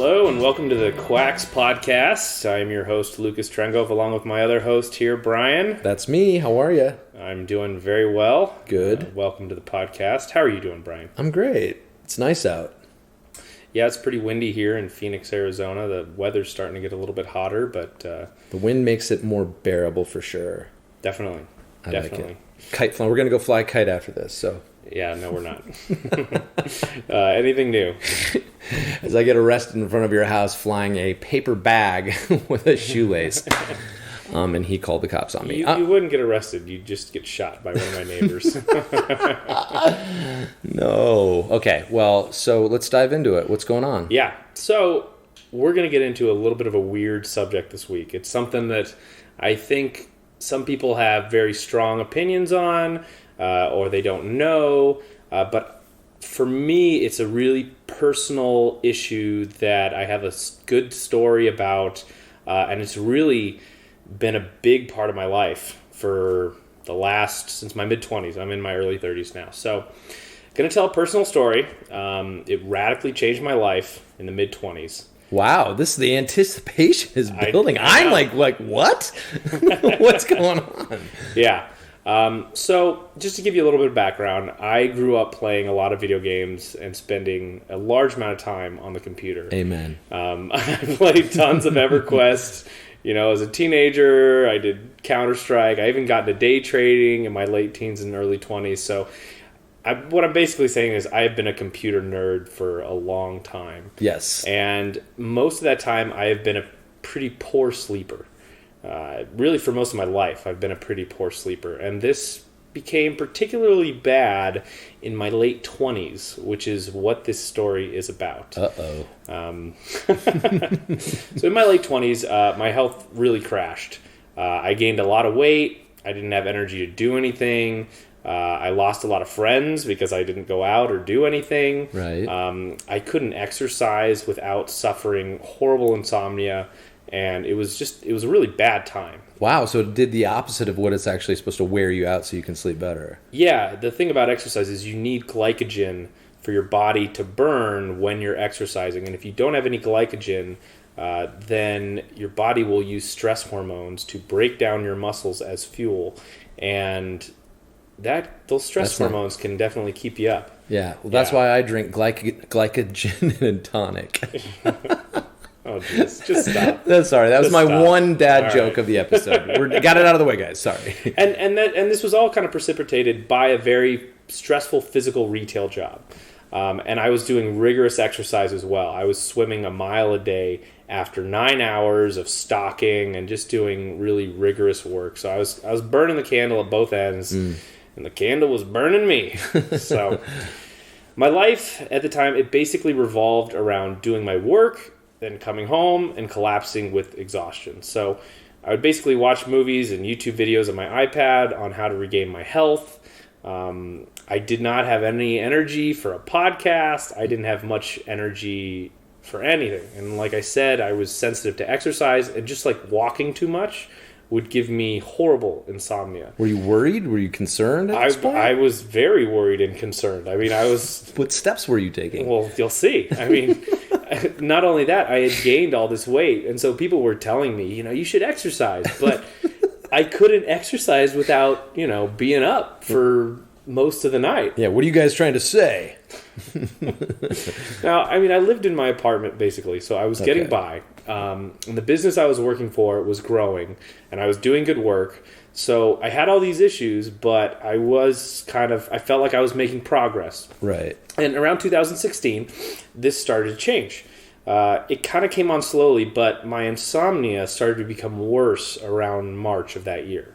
Hello and welcome to the Quacks Podcast. I am your host, Lucas Trengove, along with my other host here, Brian. That's me. How are you? I'm doing very well. Good. Welcome to the podcast. How are you doing, Brian? I'm great. It's nice out. Yeah, it's pretty windy here in Phoenix, Arizona. The weather's starting to get a little bit hotter, but... the wind makes it more bearable for sure. Definitely. Like it. Kite flying. We're going to go fly a kite after this, so... Yeah, no, we're not. Anything new? As I get arrested in front of your house flying a paper bag with a shoelace. And he called the cops on me. You wouldn't get arrested. You'd just get shot by one of my neighbors. No. Okay, well, so let's dive into it. What's going on? Yeah, so we're going to get into a little bit of a weird subject this week. It's something that I think some people have very strong opinions on, or they don't know, but for me, it's a really personal issue that I have a good story about, and it's really been a big part of my life for since my mid-20s. I'm in my early 30s now. So I'm going to tell a personal story. It radically changed my life in the mid-20s. Wow, the anticipation is building. I'm like, what? What's going on? Yeah. So just to give you a little bit of background, I grew up playing a lot of video games and spending a large amount of time on the computer. Amen. I played tons of EverQuest. You know, as a teenager, I did Counter-Strike. I even got into day trading in my late teens and early 20s. So what I'm basically saying is I have been a computer nerd for a long time. Yes. And most of that time, I have been a pretty poor sleeper. Really, for most of my life, I've been a pretty poor sleeper. And this became particularly bad in my late 20s, which is what this story is about. Uh-oh. So in my late 20s, my health really crashed. I gained a lot of weight. I didn't have energy to do anything. I lost a lot of friends because I didn't go out or do anything. Right. I couldn't exercise without suffering horrible insomnia. And it was a really bad time. Wow, so it did the opposite of what it's actually supposed to wear you out so you can sleep better. Yeah, the thing about exercise is you need glycogen for your body to burn when you're exercising. And if you don't have any glycogen, then your body will use stress hormones to break down your muscles as fuel. And those stress hormones can definitely keep you up. Yeah, well, that's why I drink glycogen and tonic. Oh, jeez. Just stop. Sorry, that was my one dad joke right. Of the episode. Got it out of the way, guys. Sorry. And this was all kind of precipitated by a very stressful physical retail job. And I was doing rigorous exercise as well. I was swimming a mile a day after 9 hours of stocking and just doing really rigorous work. So I was burning the candle at both ends, and the candle was burning me. So my life at the time, it basically revolved around doing my work, then coming home and collapsing with exhaustion. So I would basically watch movies and YouTube videos on my iPad on how to regain my health. I did not have any energy for a podcast. I didn't have much energy for anything. And like I said, I was sensitive to exercise, and just like walking too much would give me horrible insomnia. Were you worried? Were you concerned at this point? I was very worried and concerned. I mean, I was... What steps were you taking? Well, you'll see. I mean... Not only that, I had gained all this weight, and so people were telling me, you should exercise, but I couldn't exercise without, being up for most of the night. Yeah, what are you guys trying to say? Now, I mean, I lived in my apartment, basically, so I was getting by, and the business I was working for was growing, and I was doing good work, so I had all these issues, but I felt like I was making progress. Right. And around 2016, this started to change. It kind of came on slowly, but my insomnia started to become worse around March of that year.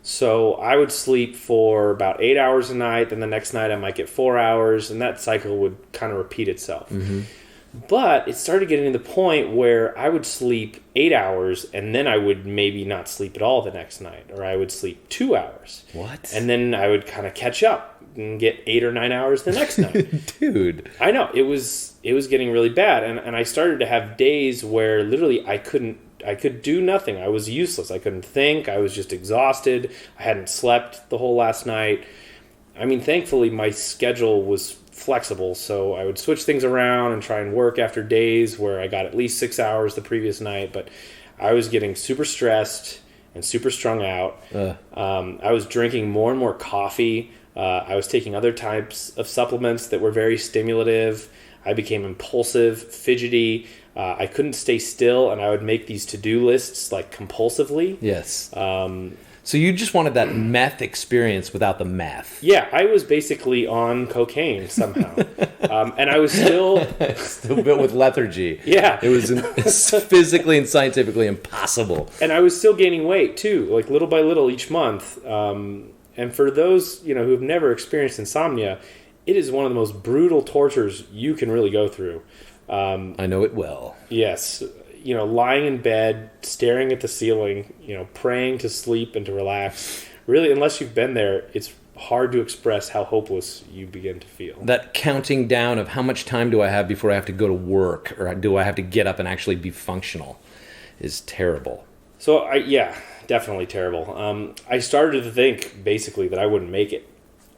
So I would sleep for about 8 hours a night, then the next night I might get 4 hours, and that cycle would kind of repeat itself. Mm-hmm. But it started getting to the point where I would sleep 8 hours, and then I would maybe not sleep at all the next night, or I would sleep 2 hours. What? And then I would kind of catch up and get 8 or 9 hours the next night. Dude. I know. It was getting really bad, and I started to have days where literally I could do nothing. I was useless. I couldn't think. I was just exhausted. I hadn't slept the whole last night. I mean, thankfully, my schedule was flexible, so I would switch things around and try and work after days where I got at least 6 hours the previous night, but I was getting super stressed and super strung out. I was drinking more and more coffee. I was taking other types of supplements that were very stimulative. I became impulsive, fidgety. I couldn't stay still, and I would make these to-do lists like compulsively. Yes. So you just wanted that meth experience without the meth. Yeah, I was basically on cocaine somehow. And I was still built with lethargy. Yeah. It was physically and scientifically impossible. And I was still gaining weight too, like little by little each month. And for those, who have never experienced insomnia, it is one of the most brutal tortures you can really go through. I know it well. Yes. Lying in bed, staring at the ceiling, praying to sleep and to relax. Really, unless you've been there, it's hard to express how hopeless you begin to feel. That counting down of how much time do I have before I have to go to work, or do I have to get up and actually be functional, is terrible. So, definitely terrible. I started to think, basically, that I wouldn't make it.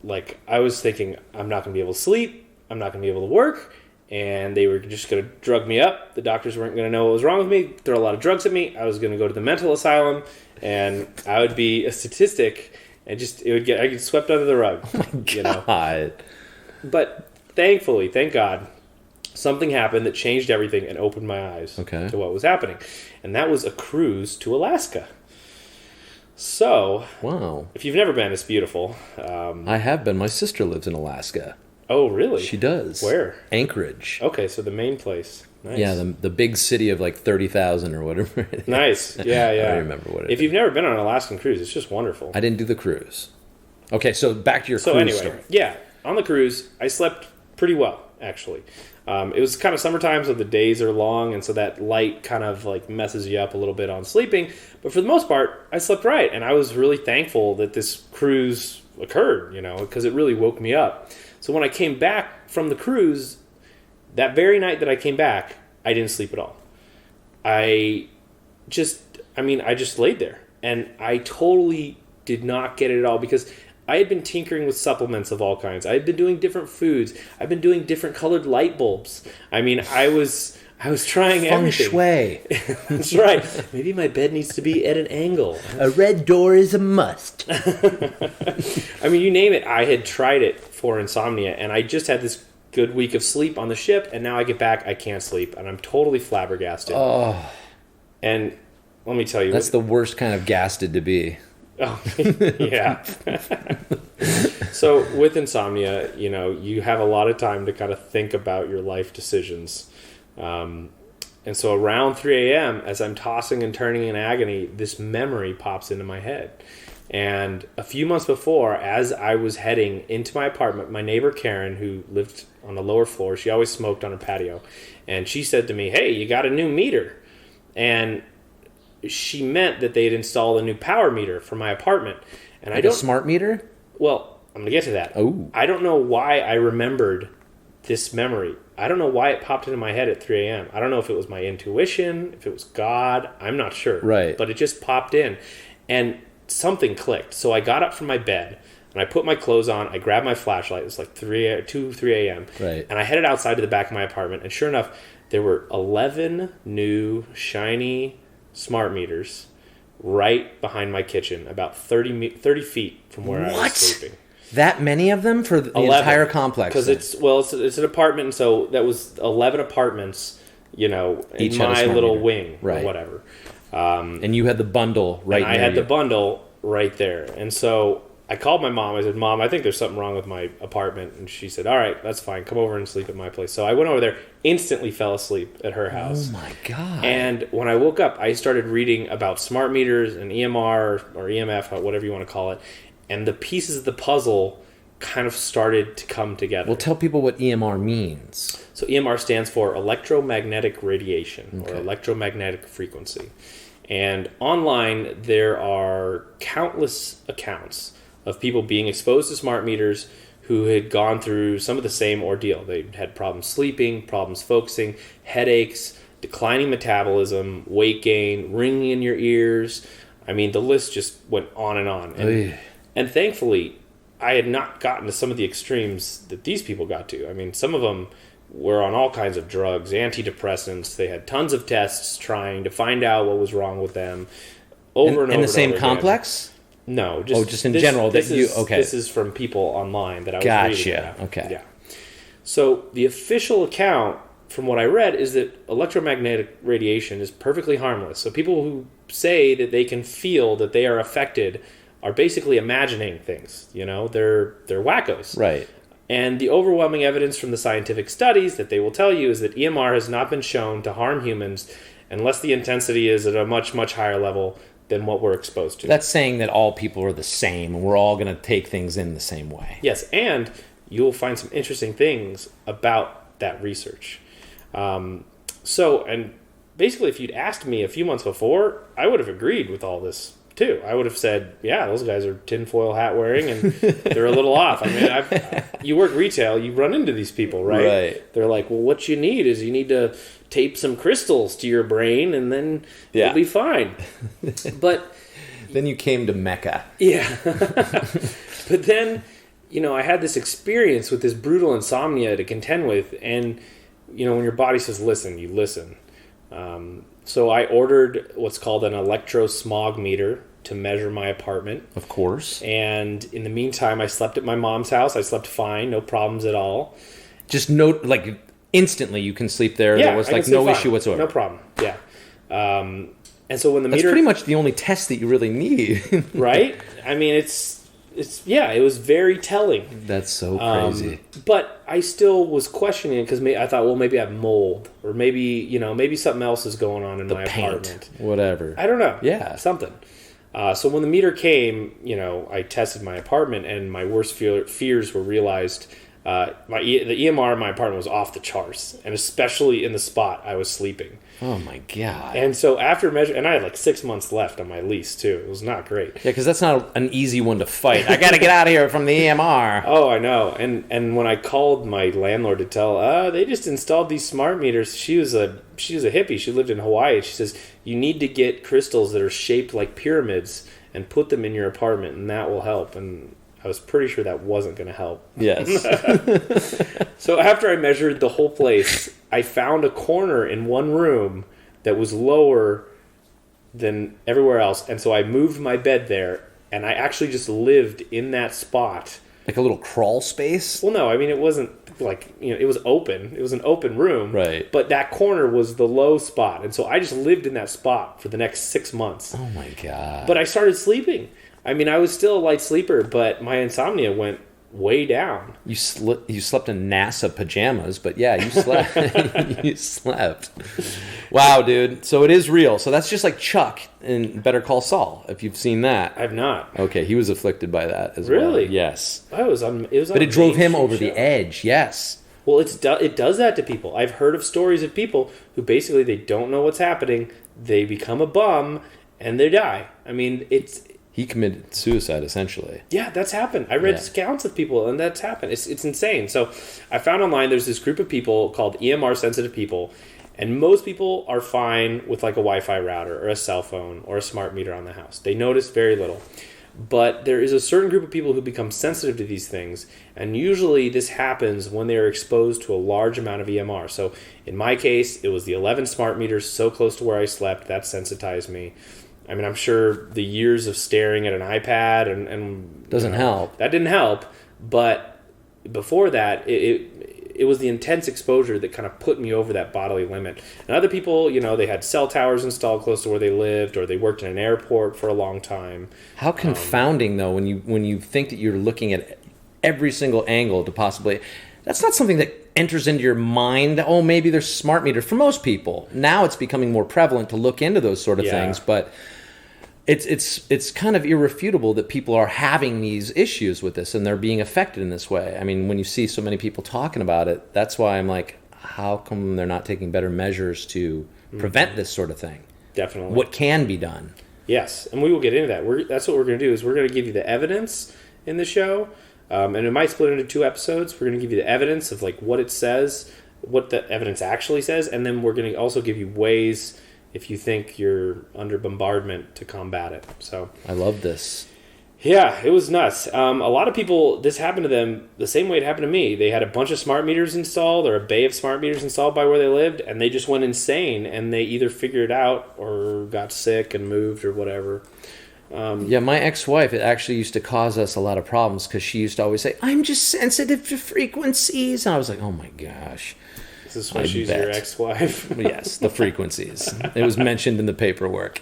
Like, I was thinking, I'm not going to be able to sleep, I'm not going to be able to work, and they were just going to drug me up. The doctors weren't going to know what was wrong with me, throw a lot of drugs at me. I was going to go to the mental asylum, and I would be a statistic, and I get swept under the rug. Oh my God. But thankfully, thank God, something happened that changed everything and opened my eyes to what was happening. And that was a cruise to Alaska. So, wow. If you've never been, it's beautiful. I have been. My sister lives in Alaska. Oh, really? She does. Where? Anchorage. Okay, so the main place. Nice. Yeah, the big city of like 30,000 or whatever. Nice. Yeah. I don't remember what it is. If you've never been on an Alaskan cruise, it's just wonderful. I didn't do the cruise. Okay, so back to your cruise story. Yeah, on the cruise, I slept pretty well, actually. It was kind of summertime, so the days are long, and so that light kind of like messes you up a little bit on sleeping. But for the most part, I slept right, and I was really thankful that this cruise occurred, because it really woke me up. So when I came back from the cruise, that very night that I came back, I didn't sleep at all. I just laid there, and I totally did not get it at all, because I had been tinkering with supplements of all kinds. I had been doing different foods. I've been doing different colored light bulbs. I was trying everything. Feng shui. That's right. Maybe my bed needs to be at an angle. A red door is a must. You name it. I had tried it for insomnia, and I just had this good week of sleep on the ship, and now I get back, I can't sleep, and I'm totally flabbergasted. Oh. And let me tell you. That's the worst kind of gasted to be. Oh, yeah. So with insomnia, you have a lot of time to kind of think about your life decisions. And so around 3 a.m., as I'm tossing and turning in agony, this memory pops into my head. And a few months before, as I was heading into my apartment, my neighbor Karen, who lived on the lower floor, she always smoked on her patio, and she said to me, "Hey, you got a new meter." And she meant that they had installed a new power meter for my apartment. And a smart meter? Well, I'm going to get to that. Oh. I don't know why I remembered this memory. I don't know why it popped into my head at 3 a.m. I don't know if it was my intuition, if it was God. I'm not sure. Right. But it just popped in. And something clicked. So I got up from my bed, and I put my clothes on. I grabbed my flashlight. It was like 3 a.m. Right. And I headed outside to the back of my apartment. And sure enough, there were 11 new, shiny smart meters right behind my kitchen, about 30 feet from where I was sleeping. That many of them for the 11, entire complex? Because it's an apartment, and so that was 11 apartments, in Each my little meter. wing Right. or whatever. And you had the bundle right I near had you. the bundle right there. And so I called my mom. I said, "Mom, I think there's something wrong with my apartment." And she said, "All right, that's fine. Come over and sleep at my place." So I went over there, instantly fell asleep at her house. Oh, my God. And when I woke up, I started reading about smart meters and EMR or EMF, whatever you want to call it. And the pieces of the puzzle kind of started to come together. Well, tell people what EMR means. So EMR stands for electromagnetic radiation, or electromagnetic frequency. And online, there are countless accounts of people being exposed to smart meters who had gone through some of the same ordeal. They had problems sleeping, problems focusing, headaches, declining metabolism, weight gain, ringing in your ears. The list just went on and on. And thankfully, I had not gotten to some of the extremes that these people got to. I mean, some of them were on all kinds of drugs, antidepressants. They had tons of tests trying to find out what was wrong with them over and over. In the same over complex? Again. No, just in general. This okay. is from people online that I was reading about. Okay. Yeah. So the official account, from what I read, is that electromagnetic radiation is perfectly harmless. So people who say that they can feel that they are affected are basically imagining things. You know, they're wackos. Right. And the overwhelming evidence from the scientific studies that they will tell you is that EMR has not been shown to harm humans unless the intensity is at a much, much higher level than what we're exposed to. That's saying that all people are the same and we're all going to take things in the same way. Yes, and you'll find some interesting things about that research. And basically, if you'd asked me a few months before, I would have agreed with all this too. I would have said, yeah, those guys are tinfoil hat wearing and they're a little off. I mean, you work retail, you run into these people, right? Right. They're like, well, what you need is you need to tape some crystals to your brain and then you'll be fine. But then you came to Mecca. Yeah. But then, I had this experience with this brutal insomnia to contend with. And, when your body says listen, you listen. So I ordered what's called an electrosmog meter to measure my apartment. Of course. And in the meantime, I slept at my mom's house. I slept fine, no problems at all. Just instantly you can sleep there. Yeah, there was no issue whatsoever. No problem. Yeah. And so when the That's meter... pretty much the only test that you really need. Right? I mean, it was very telling. That's so crazy. But I still was questioning it because I thought, well, maybe I have mold, or maybe something else is going on in my apartment. Whatever. I don't know. Yeah. Something. So when the meter came, I tested my apartment, and my worst fears were realized. The EMR in my apartment was off the charts, and especially in the spot I was sleeping. Oh my God. And so after measuring, and I had 6 months left on my lease too. It was not great. Yeah, because that's not an easy one to fight. I got to get out of here from the EMR. Oh, I know. And when I called my landlord to tell, they just installed these smart meters. She was a hippie. She lived in Hawaii. She says, you need to get crystals that are shaped like pyramids and put them in your apartment, and that will help. And I was pretty sure that wasn't going to help. Yes. So after I measured the whole place, I found a corner in one room that was lower than everywhere else. And so I moved my bed there, and I actually just lived in that spot. Like a little crawl space? Well, no, I mean, it wasn't it was open. It was an open room. Right. But that corner was the low spot. And so I just lived in that spot for the next 6 months. Oh my God. But I started sleeping. I mean, I was still a light sleeper, but my insomnia went way down. You slept in NASA pajamas, but yeah, you slept. You slept. Wow, dude. So it is real. So that's just like Chuck in Better Call Saul, if you've seen that. I've not. Okay, he was afflicted by that as well. Really? Yes. It was on but it drove him over the edge, yes. Well, it does that to people. I've heard of stories of people who basically they don't know what's happening, they become a bum, and they die. I mean, He committed suicide, essentially. Yeah, that's happened. I read accounts of people, and that's happened. It's insane. So I found online there's this group of people called EMR-sensitive people, and most people are fine with like a Wi-Fi router or a cell phone or a smart meter on the house. They notice very little. But there is a certain group of people who become sensitive to these things, and usually this happens when they are exposed to a large amount of EMR. So in my case, it was the 11 smart meters so close to where I slept. That sensitized me. I mean, I'm sure the years of staring at an iPad and doesn't help. That didn't help, but before that, it was the intense exposure that kind of put me over that bodily limit. And other people, they had cell towers installed close to where they lived, or they worked in an airport for a long time. How confounding, though, when you think that you're looking at every single angle to possibly... That's not something that enters into your mind. Oh, maybe there's smart meters. For most people, now it's becoming more prevalent to look into those sort of things, but it's kind of irrefutable that people are having these issues with this and they're being affected in this way. I mean, when you see so many people talking about it, that's why I'm like, how come they're not taking better measures to prevent this sort of thing? Definitely. What can be done? Yes, and we will get into that. That's what we're going to do is we're going to give you the evidence in the show. And it might split into 2 episodes. We're going to give you the evidence of like what it says, what the evidence actually says, and then we're going to also give you ways if you think you're under bombardment to combat it. So I love this. Yeah, it was nuts. A lot of people, this happened to them the same way it happened to me. They had a bunch of smart meters installed, or a bay of smart meters installed by where they lived, and they just went insane, and they either figured it out or got sick and moved or whatever. Yeah, my ex-wife, it actually used to cause us a lot of problems because she used to always say, I'm just sensitive to frequencies. And I was like, oh my gosh. Is this why she's your ex-wife? Yes, the frequencies. It was mentioned in the paperwork.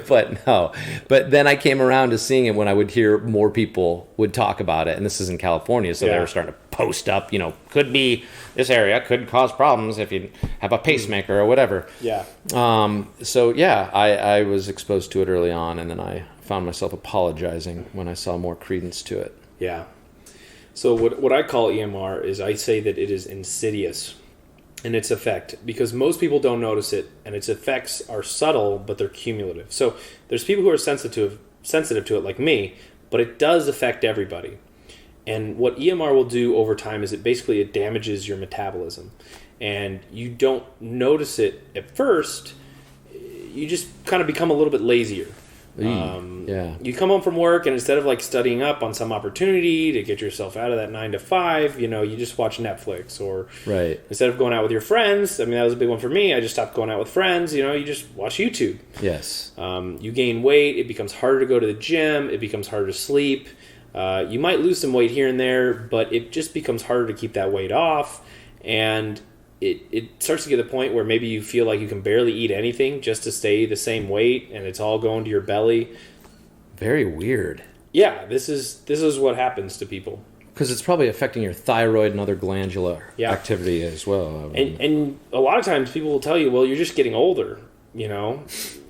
But no. But then I came around to seeing it when I would hear more people would talk about it. And this is in California, so they were starting to post up, could be this area, could cause problems if you have a pacemaker or whatever. Yeah. So, yeah, I was exposed to it early on, and then I found myself apologizing when I saw more credence to it. Yeah. So what I call EMR is I say that it is insidious in its effect because most people don't notice it, and its effects are subtle, but they're cumulative. So there's people who are sensitive to it like me, but it does affect everybody. And what EMR will do over time is it damages your metabolism. And you don't notice it at first. You just kind of become a little bit lazier. You come home from work, and instead of like studying up on some opportunity to get yourself out of that 9 to 5, you just watch Netflix, or instead of going out with your friends. I mean, that was a big one for me. I just stopped going out with friends. You just watch YouTube. Yes. You gain weight. It becomes harder to go to the gym. It becomes harder to sleep. You might lose some weight here and there, but it just becomes harder to keep that weight off. And it starts to get to the point where maybe you feel like you can barely eat anything just to stay the same weight, and it's all going to your belly. Very weird. Yeah, this is what happens to people. Because it's probably affecting your thyroid and other glandular activity as well. And a lot of times people will tell you, well, you're just getting older,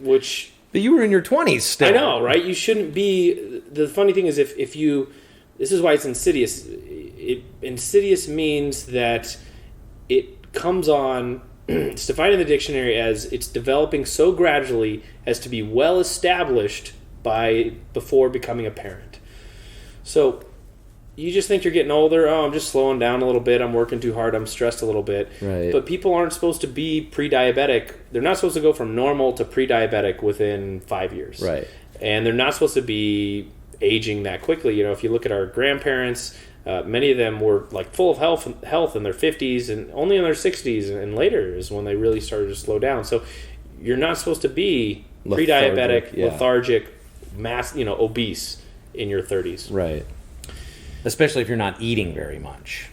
which... But you were in your 20s still. I know, right? You shouldn't be... The funny thing is if you... This is why it's insidious. Insidious means that it comes on, it's defined in the dictionary as it's developing so gradually as to be well established before becoming apparent. So you just think you're getting older. Oh, I'm just slowing down a little bit. I'm working too hard. I'm stressed a little bit. Right. But people aren't supposed to be pre-diabetic. They're not supposed to go from normal to pre-diabetic within 5 years. Right. And they're not supposed to be aging that quickly. If you look at our grandparents, many of them were like full of health in their 50s, and only in their 60s and later is when they really started to slow down. So you're not supposed to be pre-diabetic, lethargic, obese in your 30s. Right. Especially if you're not eating very much.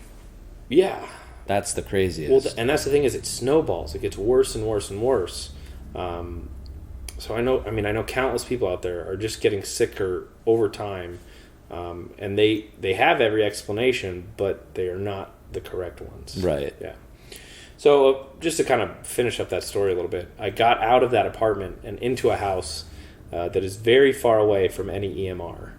Yeah. That's the craziest. Well, and that's the thing is it snowballs. It gets worse and worse and worse. So I know countless people out there are just getting sicker over time. And they have every explanation, but they are not the correct ones. Right. Yeah. So just to kind of finish up that story a little bit, I got out of that apartment and into a house that is very far away from any EMR.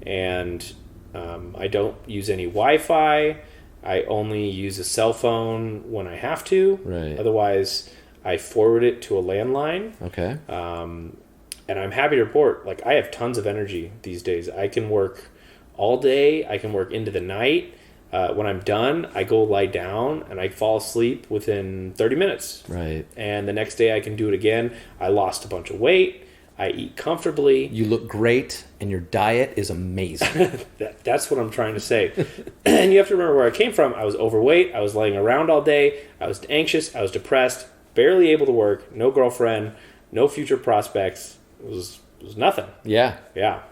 And I don't use any Wi-Fi. I only use a cell phone when I have to. Right. Otherwise, I forward it to a landline. Okay. And I'm happy to report, I have tons of energy these days. I can work all day. I can work into the night. When I'm done, I go lie down and I fall asleep within 30 minutes. Right. And the next day I can do it again. I lost a bunch of weight. I eat comfortably. You look great, and your diet is amazing. That's what I'm trying to say. And you have to remember where I came from. I was overweight. I was laying around all day. I was anxious. I was depressed. Barely able to work. No girlfriend. No future prospects. It was nothing. Yeah. Yeah.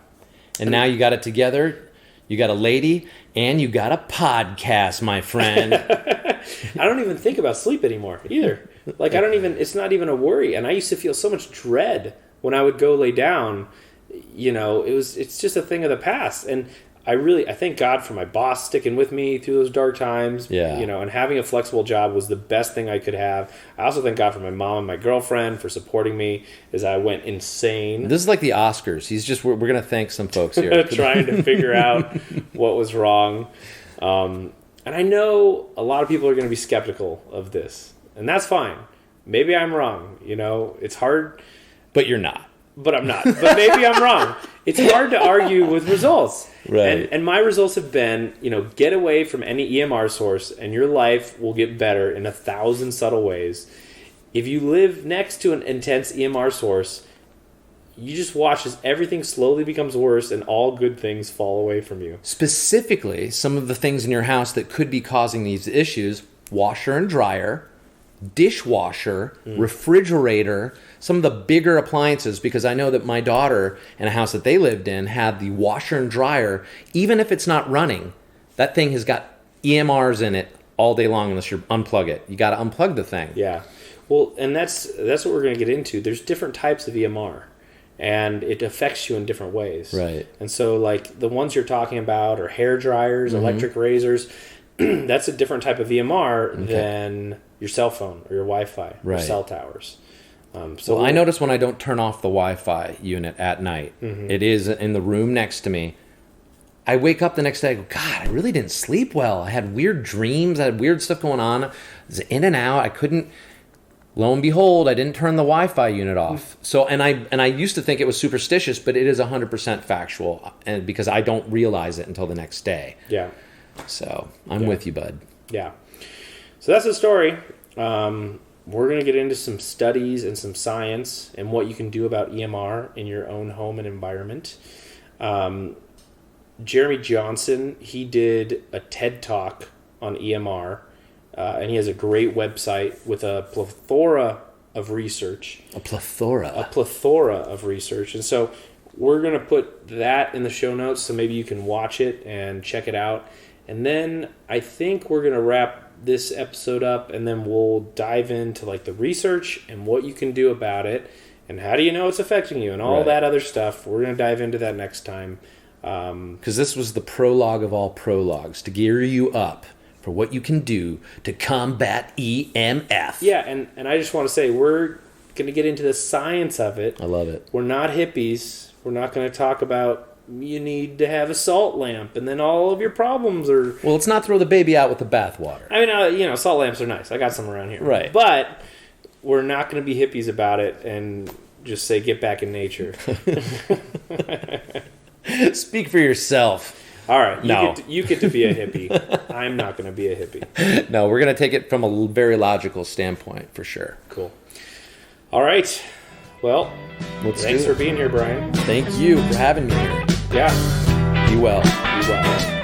And now you got it together. You got a lady, and you got a podcast, my friend. I don't even think about sleep anymore either. It's not even a worry. And I used to feel so much dread when I would go lay down. It's just a thing of the past. And I thank God for my boss sticking with me through those dark times. Yeah. And having a flexible job was the best thing I could have. I also thank God for my mom and my girlfriend for supporting me as I went insane. This is like the Oscars. We're going to thank some folks here. Trying to figure out what was wrong. And I know a lot of people are going to be skeptical of this. And that's fine. Maybe I'm wrong. It's hard. But you're not. But I'm not. But maybe I'm wrong. It's hard to argue with results. Right. And my results have been, get away from any EMR source and your life will get better in 1,000 subtle ways. If you live next to an intense EMR source, you just watch as everything slowly becomes worse and all good things fall away from you. Specifically, some of the things in your house that could be causing these issues: washer and dryer, dishwasher, refrigerator, some of the bigger appliances, because I know that my daughter in a house that they lived in had the washer and dryer. Even if it's not running, that thing has got EMRs in it all day long unless you unplug it. You got to unplug the thing. Yeah. Well, and that's what we're going to get into. There's different types of EMR, and it affects you in different ways. Right. And so, like, the ones you're talking about are hair dryers, electric razors. That's a different type of EMR than your cell phone or your Wi-Fi or cell towers. So I notice when I don't turn off the Wi-Fi unit at night, it is in the room next to me. I wake up the next day, I go, God, I really didn't sleep well. I had weird dreams. I had weird stuff going on. It was in and out. I couldn't. Lo and behold, I didn't turn the Wi-Fi unit off. So, and I used to think it was superstitious, but it is 100% factual, and because I don't realize it until the next day. Yeah. So I'm with you, bud. Yeah. So that's the story. We're going to get into some studies and some science and what you can do about EMR in your own home and environment. Jeremy Johnson, he did a TED Talk on EMR, and he has a great website with a plethora of research. A plethora of research. And so we're going to put that in the show notes so maybe you can watch it and check it out. And then I think we're going to wrap this episode up, and then we'll dive into like the research and what you can do about it and how do you know it's affecting you and all that other stuff. We're going to dive into that next time. Because this was the prologue of all prologues, to gear you up for what you can do to combat EMF. Yeah, and I just want to say we're going to get into the science of it. I love it. We're not hippies. We're not going to talk about you need to have a salt lamp and then all of your problems are... Well, let's not throw the baby out with the bathwater. I mean, salt lamps are nice. I got some around here. Right. But we're not going to be hippies about it and just say get back in nature. Speak for yourself. All right. You get to be a hippie. I'm not going to be a hippie. No, we're going to take it from a very logical standpoint, for sure. Cool. All right. Well, thanks for being here, Brian. Thank you for having me here. Yeah. Be well. Be well.